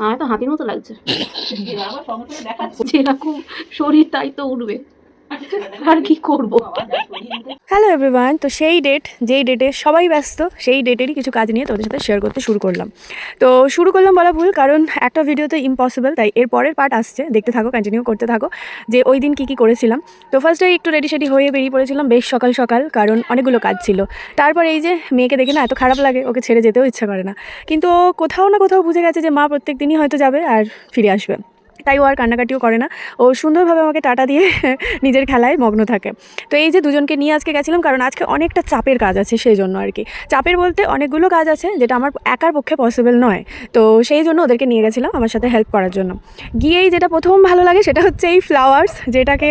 আমার তো হাতির মতো লাগছে, যেরকম শরীর তাই তো উঠবে, আর কি করবো। হ্যালো এভরিওয়ান, তো সেই যেই ডেটে সবাই ব্যস্ত, সেই ডেটেরই কিছু কাজ নিয়ে তোমাদের সাথে শেয়ার করতে শুরু করলাম। তো শুরু করলাম বলা ভুল, কারণ একটা ভিডিওতে ইম্পসিবল, তাই এর পরের পার্ট আসছে, দেখতে থাকো, কন্টিনিউ করতে থাকো যে ওই দিন কী কী করেছিলাম। তো ফার্স্টে একটু রেডি সেডি হয়ে বেরিয়ে পড়েছিলাম বেশ সকাল সকাল, কারণ অনেকগুলো কাজ ছিল। তারপর এই যে মেয়েকে দেখে না এত খারাপ লাগে, ওকে ছেড়ে যেতেও ইচ্ছা করে না, কিন্তু ও কোথাও না কোথাও বুঝে গেছে যে মা প্রত্যেক দিনই হয়তো যাবে আর ফিরে আসবে, তাই ও আর কান্নাকাটিও করে না। ও সুন্দরভাবে আমাকে টাটা দিয়ে নিজের খেলায় মগ্ন থাকে। তো এই যে দুজনকে নিয়ে আজকে গেছিলাম, কারণ আজকে অনেকটা চাপের কাজ আছে, সেই জন্য আর কি। চাপের বলতে অনেকগুলো কাজ আছে যেটা আমার একার পক্ষে পসিবল নয়, তো সেই জন্য ওদেরকে নিয়ে গেছিলাম আমার সাথে হেল্প করার জন্য। গিয়েই যেটা প্রথম ভালো লাগে সেটা হচ্ছে এই ফ্লাওয়ার্স, যেটাকে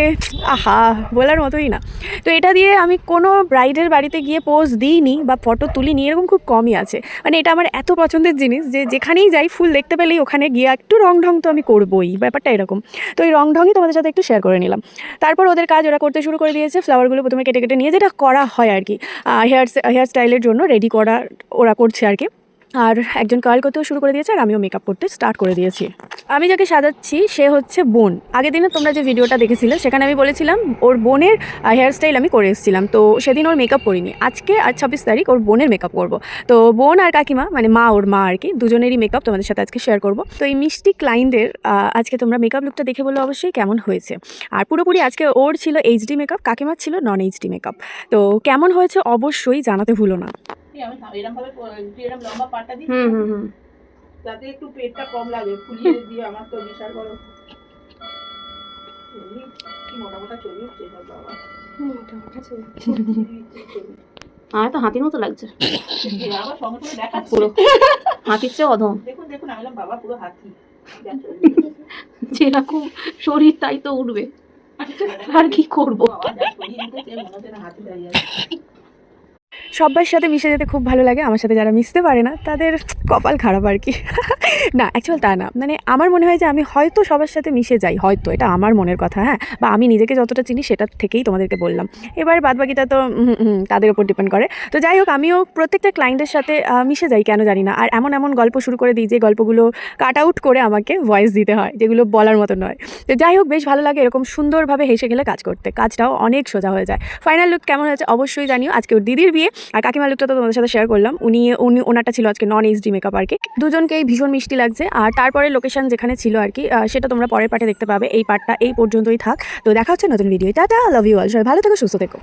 আহা বলার মতোই না। তো এটা দিয়ে আমি কোনো ব্রাইডের বাড়িতে গিয়ে পোজ দিইনি বা ফটো তুলিনি, এরকম খুব কমই আছে। মানে এটা আমার এত পছন্দের জিনিস যে যেখানেই যাই ফুল দেখতে পেলেই ওখানে গিয়ে একটু রং ঢং তো আমি করবোই, ব্যাপারটা এরকম। তো এই রং ঢংই তোমাদের সাথে একটু শেয়ার করে নিলাম। তারপর ওদের কাজ ওরা করতে শুরু করে দিয়েছে, ফ্লাওয়ারগুলো প্রথমে কেটে কেটে নিয়ে, যেটা করা হয় আর কি, হেয়ার স্টাইলের জন্য রেডি করা ওরা করছে আর কি। আর একজন কার্ল করতেও শুরু করে দিয়েছে, আর আমিও মেকআপ করতে স্টার্ট করে দিয়েছি। আমি যাকে সাজাচ্ছি সে হচ্ছে বোন। আগের দিনে তোমরা যে ভিডিওটা দেখেছিলে সেখানে আমি বলেছিলাম ওর বোনের হেয়ার স্টাইল আমি করে এসেছিলাম, তো সেদিন ওর মেকআপ করিনি। আজকে আর 26 তারিখ ওর বোনের মেকআপ করবো। তো বোন আর কাকিমা, মানে মা, ওর মা আর কি, দুজনেরই মেকআপ তোমাদের সাথে আজকে শেয়ার করবো। তো এই মিষ্টি ক্লায়েন্টদের আজকে তোমরা মেকআপ লুকটা দেখে বলো অবশ্যই কেমন হয়েছে। আর পুরোপুরি আজকে ওর ছিল এইচডি মেকআপ, কাকিমার ছিল নন এইচডি মেকআপ। তো কেমন হয়েছে অবশ্যই জানাতে ভুলো না। যাতে একটু পেটটা কম লাগে, ফুলিয়ে দিয়ে আমার তো বিশাল বড় কি মোটা মোটা ছবি উঠছে বাবা, আমার তো হাতির মতো লাগছে, আবার সঙ্গে সঙ্গে দেখাচ্ছে পুরো হাতির চেয়ে অধম। দেখুন দেখুন, আমি বললাম বাবা পুরো হাতি, যেরকম শরীর তাই তো উঠবে, আর কি করবো। সবার সাথে মিশে যেতে খুব ভালো লাগে, আমার সাথে যারা মিশতে পারে না তাদের কপাল খারাপ আর কি। না অ্যাকচুয়াল তা না, মানে আমার মনে হয় যে আমি হয়তো সবার সাথে মিশে যাই, হয়তো, এটা আমার মনের কথা, হ্যাঁ, বা আমি নিজেকে যতটা চিনি সেটার থেকেই তোমাদেরকে বললাম। এবার বাদবাকিটা তো তাদের উপর ডিপেন্ড করে। তো যাই হোক, আমিও প্রত্যেকটা ক্লায়েন্টের সাথে মিশে যাই, কেন জানি না। আর এমন এমন গল্প শুরু করে দিই যে গল্পগুলো কাট আউট করে আমাকে ভয়েস দিতে হয়, যেগুলো বলার মতো নয়। তো যাই হোক, বেশ ভালো লাগে এরকম সুন্দরভাবে হেসে গেলে কাজ করতে, কাজটাও অনেক সোজা হয়ে যায়। ফাইনাল লুক কেমন হয়েছে অবশ্যই জানিও। আজকে ওর দিদির বিয়ে, আর কাকিমা লুকটা তো তোমাদের সাথে শেয়ার করলাম। ওনারটা ছিল আজকে নন এইচডি মেকআপ আর কি। দুজনকেই ভীষণ মিষ্টি লাগছে। আর তারপরে লোকেশন যেখানে ছিল আর কি, সেটা তোমরা পরের পার্টে দেখতে পাবে। এই পার্টটা এই পর্যন্তই থাক। তো দেখা হচ্ছে নতুন video. Tata, love you all, সবাই ভালো থেকো, সুস্থ থেকো।